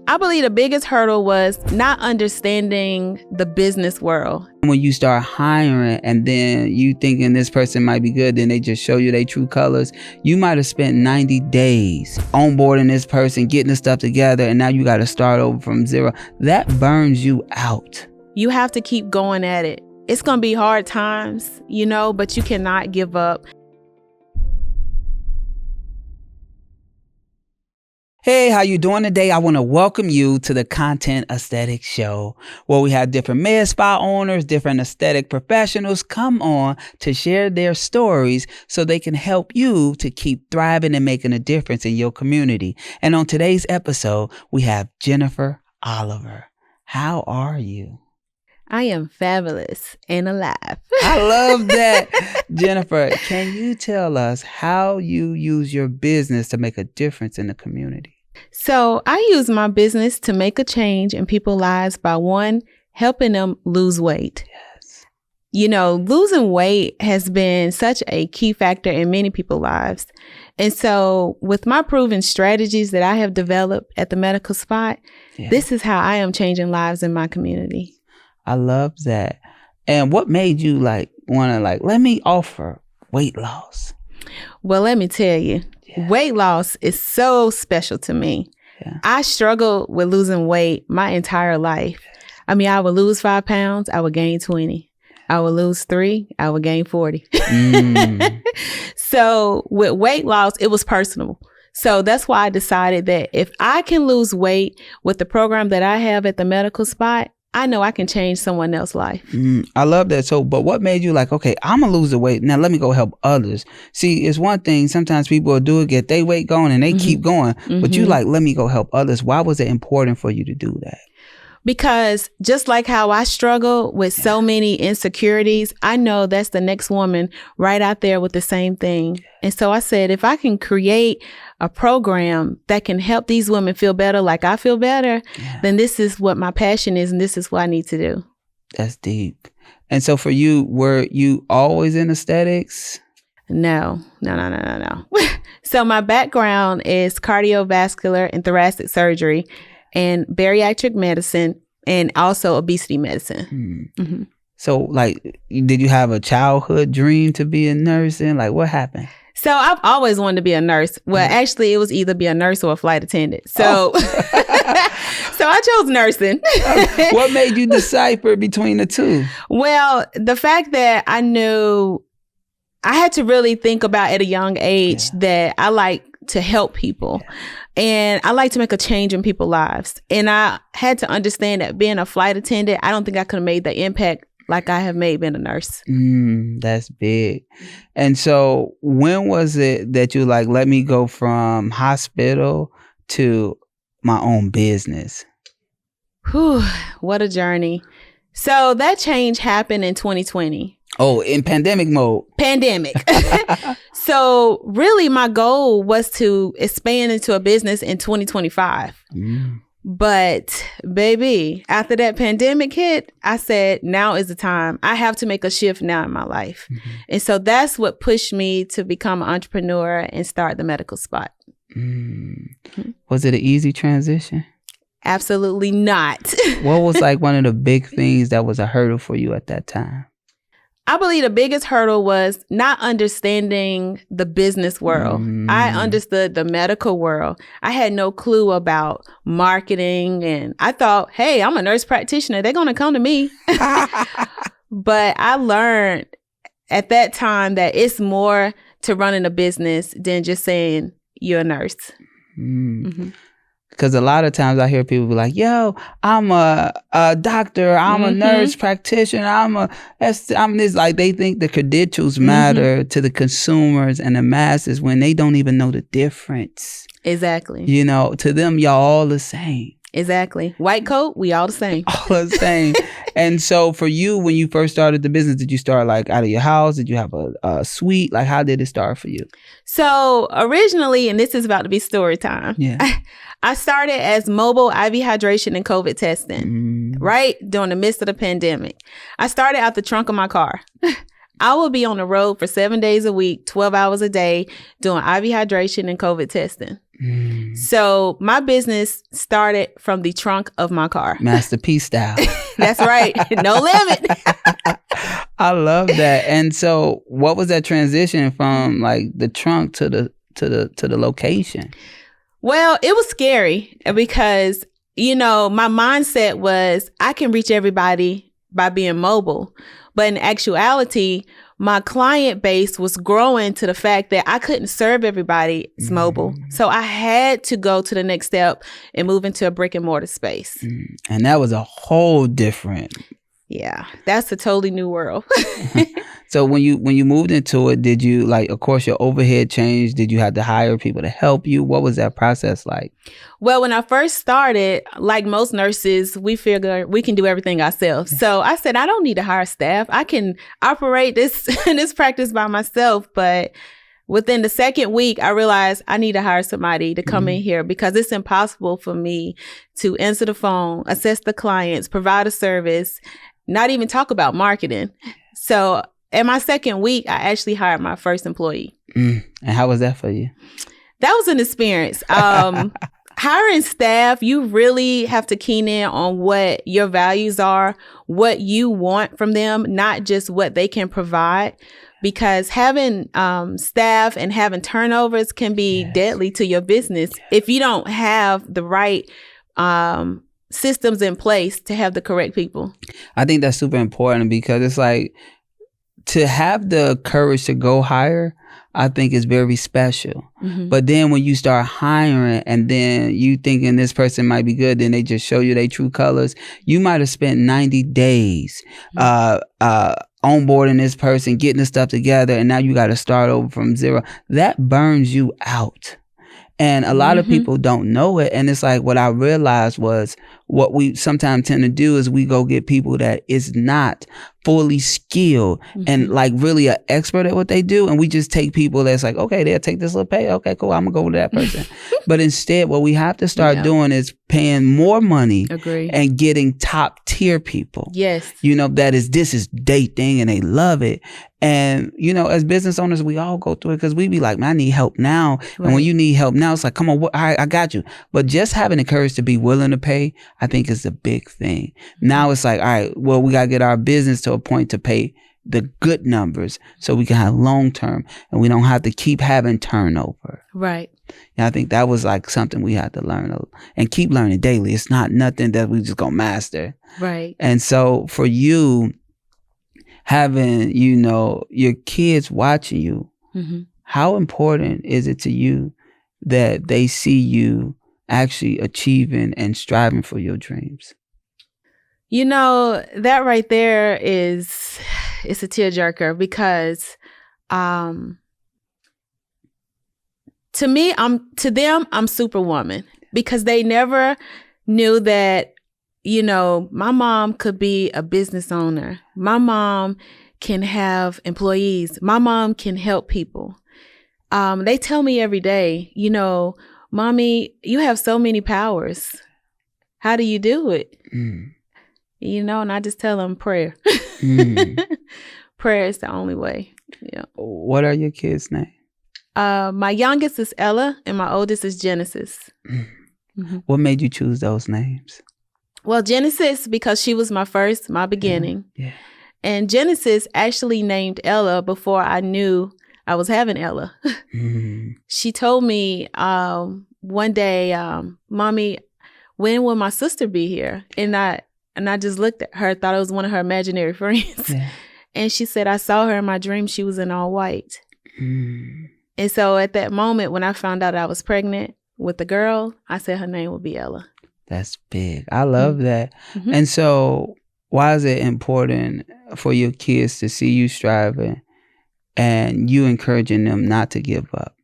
I believe the biggest hurdle was not understanding the business world. When you start hiring and then you thinking this person might be good, then they just show you their true colors. You might have spent 90 days onboarding this person, getting the stuff together, and now you got to start over from zero. That burns you out. You have to keep going at it. It's going to be hard times, but you cannot give up. Hey, how you doing today? I want to welcome you to the Content Aesthetic Show, where we have different med spa owners, different aesthetic professionals come on to share their stories so they can help you to keep thriving and making a difference in your community. And on today's episode, we have Jennifer Oliver. How are you? I am fabulous and alive. I love that. Jennifer, can you tell us how you use your business to make a difference in the community? So I use my business to make a change in people's lives by one, helping them lose weight. Yes. Losing weight has been such a key factor in many people's lives. And so with my proven strategies that I have developed at the medical spot, This is how I am changing lives in my community. I love that. And what made you want to let me offer weight loss? Well, let me tell you, weight loss is so special to me. Yeah. I struggled with losing weight my entire life. I mean, I would lose 5 pounds, I would gain 20. I would lose 3, I would gain 40. So with weight loss, it was personal. So that's why I decided that if I can lose weight with the program that I have at the medical spot, I know I can change someone else's life. I love that. So, but what made you okay, I'm going to lose the weight. Now let me go help others. See, it's one thing. Sometimes people will do it, get their weight going and they keep going. But you let me go help others. Why was it important for you to do that? Because just like how I struggle with so many insecurities, I know that's the next woman right out there with the same thing. And so I said, if I can create a program that can help these women feel better like I feel better, then this is what my passion is and this is what I need to do. That's deep. And so for you, were you always in aesthetics? No. So my background is cardiovascular and thoracic surgery and bariatric medicine and also obesity medicine. So did you have a childhood dream to be a nurse? And what happened? So I've always wanted to be a nurse. Well, actually, it was either be a nurse or a flight attendant. So, so I chose nursing. What made you decipher between the two? Well, the fact that I knew I had to really think about at a young age that I like to help people. And I like to make a change in people's lives. And I had to understand that being a flight attendant, I don't think I could have made the impact like I have made being a nurse. That's big. And so when was it that you let me go from hospital to my own business? Whew, what a journey. So that change happened in 2020. Oh, in pandemic mode. Pandemic. So really my goal was to expand into a business in 2025. But baby, after that pandemic hit, I said, now is the time. I have to make a shift now in my life. And so that's what pushed me to become an entrepreneur and start the medical spot. Was it an easy transition? Absolutely not. What was one of the big things that was a hurdle for you at that time? I believe the biggest hurdle was not understanding the business world. I understood the medical world. I had no clue about marketing and I thought, hey, I'm a nurse practitioner. They're going to come to me. But I learned at that time that it's more to running a business than just saying you're a nurse. Because a lot of times I hear people be like, yo, I'm a doctor, I'm a nurse practitioner, I'm this. They think the credentials matter to the consumers and the masses when they don't even know the difference. Exactly. To them, y'all all the same. Exactly. White coat, we all the same. All the same. And so for you, when you first started the business, did you start out of your house? Did you have a suite? How did it start for you? So originally, and this is about to be story time. I started as mobile IV hydration and COVID testing, right? During the midst of the pandemic. I started out the trunk of my car. I will be on the road for 7 days a week, 12 hours a day, doing IV hydration and COVID testing. So my business started from the trunk of my car. Master P style. That's right. No limit. I love that. And so what was that transition from like the trunk to the location? Well, it was scary because, you know, my mindset was I can reach everybody by being mobile. But in actuality, my client base was growing to the fact that I couldn't serve everybody mobile. So I had to go to the next step and move into a brick and mortar space. And that was a whole different. Yeah, that's a totally new world. So when you moved into it, did you like, of course, your overhead changed? Did you have to hire people to help you? What was that process like? Well, when I first started, like most nurses, we figure we can do everything ourselves. Yeah. So I said, I don't need to hire staff. I can operate this practice by myself. But within the second week, I realized I need to hire somebody to come in here because it's impossible for me to answer the phone, assess the clients, provide a service, not even talk about marketing. So in my second week, I actually hired my first employee. And how was that for you? That was an experience. Hiring staff, you really have to keen in on what your values are, what you want from them, not just what they can provide. Because having staff and having turnovers can be deadly to your business if you don't have the right systems in place to have the correct people. I think that's super important because it's like to have the courage to go hire, I think is very special. But then when you start hiring and then you thinking this person might be good, then they just show you their true colors. You might have spent 90 days onboarding this person, getting the stuff together, and now you got to start over from zero. That burns you out. And a lot of people don't know it. And it's like what I realized was what we sometimes tend to do is we go get people that is not fully skilled and like really an expert at what they do. And we just take people that's like, okay, they'll take this little pay. Okay, cool. I'm gonna go with that person. But instead, what we have to start doing is paying more money and getting top tier people. Yes. You know, this is their thing and they love it. And, you know, as business owners, we all go through it because we be like, man, I need help now. Right. And when you need help now, it's like, come on, all right, I got you. But just having the courage to be willing to pay, I think is a big thing. Now it's like, all right, well, we got to get our business to a point to pay the good numbers so we can have long term and we don't have to keep having turnover. Right. And I think that was like something we had to learn and keep learning daily. It's not nothing that we just gonna master. Right. And so for you, having, you know, your kids watching you, how important is it to you that they see you actually achieving and striving for your dreams? You know, that right there it's a tearjerker because to them, I'm Superwoman because they never knew that, you know, my mom could be a business owner. My mom can have employees. My mom can help people. They tell me every day, you know, Mommy, you have so many powers. How do you do it? You know, and I just tell them prayer. Prayer is the only way. Yeah. What are your kids' names? My youngest is Ella and my oldest is Genesis. What made you choose those names? Well, Genesis, because she was my beginning. Yeah. And Genesis actually named Ella before I knew I was having Ella. She told me one day, Mommy, when will my sister be here? And I just looked at her, thought it was one of her imaginary friends. Yeah. And she said, I saw her in my dream. She was in all white. And so at that moment, when I found out I was pregnant with a girl, I said her name would be Ella. That's big. I love that. And so why is it important for your kids to see you striving and you encouraging them not to give up?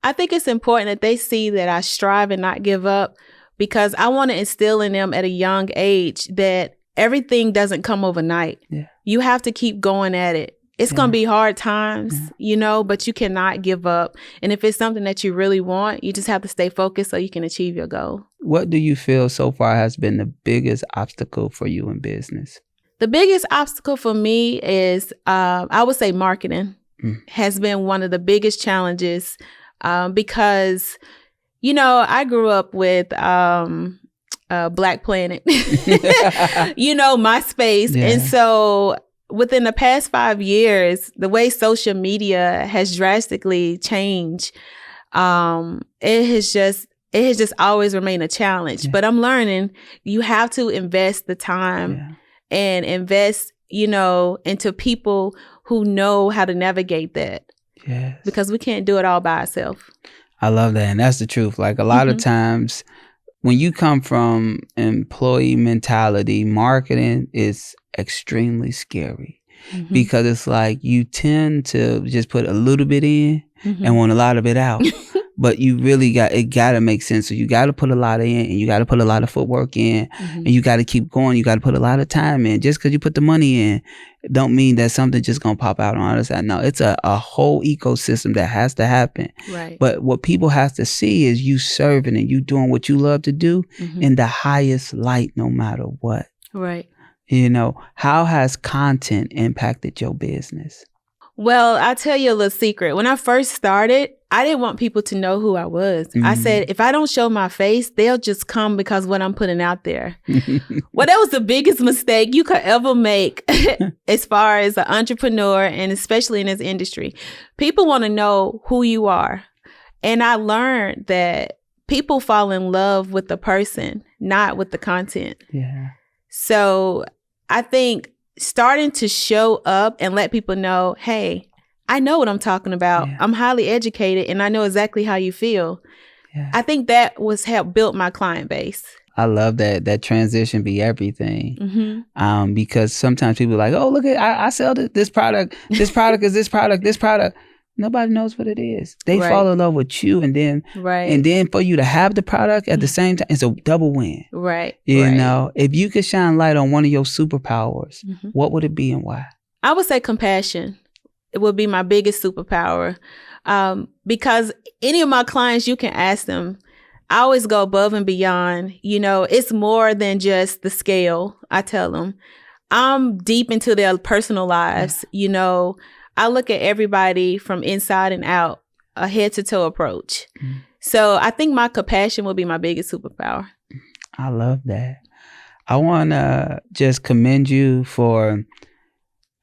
I think it's important that they see that I strive and not give up because I want to instill in them at a young age that everything doesn't come overnight. Yeah. You have to keep going at it. It's going to be hard times, you know, but you cannot give up. And if it's something that you really want, you just have to stay focused so you can achieve your goal. What do you feel so far has been the biggest obstacle for you in business? The biggest obstacle for me is, I would say marketing has been one of the biggest challenges because, I grew up with Black Planet, MySpace. Yeah. And so within the past 5 years, the way social media has drastically changed, it has just always remained a challenge. Yeah. But I'm learning you have to invest the time and invest, into people who know how to navigate that. Yes. Because we can't do it all by ourselves. I love that. And that's the truth. Like a lot of times when you come from employee mentality, marketing is extremely scary because it's like you tend to just put a little bit in and want a lot of it out. But you really got to make sense. So you got to put a lot in and you got to put a lot of footwork in and you got to keep going. You got to put a lot of time in. Just because you put the money in don't mean that something just going to pop out on the other side. No, it's a whole ecosystem that has to happen. Right. But what people have to see is you serving and you doing what you love to do in the highest light, no matter what. Right. How has content impacted your business? Well, I'll tell you a little secret. When I first started, I didn't want people to know who I was. I said, if I don't show my face, they'll just come because what I'm putting out there. Well, that was the biggest mistake you could ever make as far as an entrepreneur and especially in this industry. People want to know who you are. And I learned that people fall in love with the person, not with the content. Yeah. So I think starting to show up and let people know, hey, I know what I'm talking about. Yeah. I'm highly educated and I know exactly how you feel. Yeah. I think that was helped build my client base. I love that transition be everything. Because sometimes people are like, oh, look at, I sell this product. This product is this product. Nobody knows what it is. They fall in love with you and then for you to have the product at the same time, it's a double win. Right. If you could shine light on one of your superpowers, what would it be and why? I would say compassion. It would be my biggest superpower. Because any of my clients, you can ask them, I always go above and beyond. It's more than just the scale. I tell them I'm deep into their personal lives. I look at everybody from inside and out, a head to toe approach. So I think my compassion will be my biggest superpower. I love that. I want to just commend you for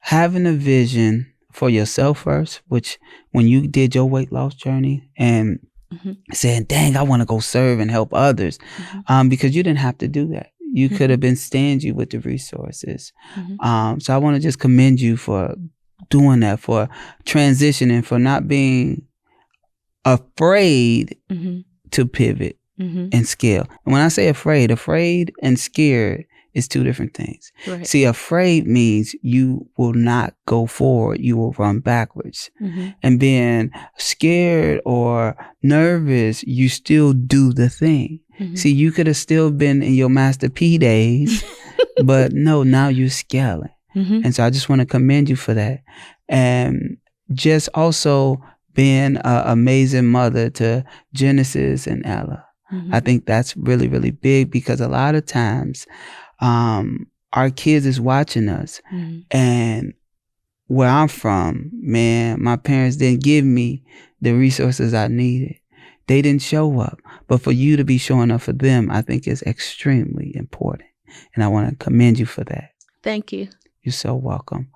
having a vision for yourself first, which when you did your weight loss journey and saying, dang, I want to go serve and help others, because you didn't have to do that. You could have been stingy with the resources. So I want to just commend you for doing that, for transitioning, for not being afraid to pivot and scale. And when I say afraid and scared is two different things. Right. See, afraid means you will not go forward. You will run backwards. And being scared or nervous, you still do the thing. See, you could have still been in your Master P days, but no, now you're scaling. And so I just want to commend you for that. And just also being an amazing mother to Genesis and Ella. I think that's really, really big because a lot of times our kids is watching us. And where I'm from, man, my parents didn't give me the resources I needed. They didn't show up. But for you to be showing up for them, I think is extremely important. And I want to commend you for that. Thank you. You're so welcome.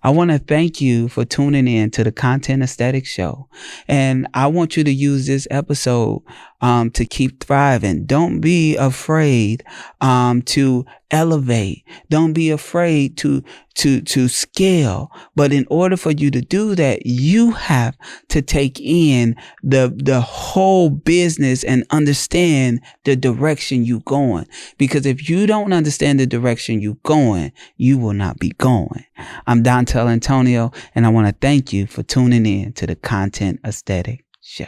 I want to thank you for tuning in to the Content Aesthetic Show. And I want you to use this episode to keep thriving. Don't be afraid to elevate. Don't be afraid to scale. But in order for you to do that, you have to take in the whole business and understand the direction you're going. Because if you don't understand the direction you're going, you will not be going. I'm Dontel Antonio, and I want to thank you for tuning in to the Content Aesthetic Show.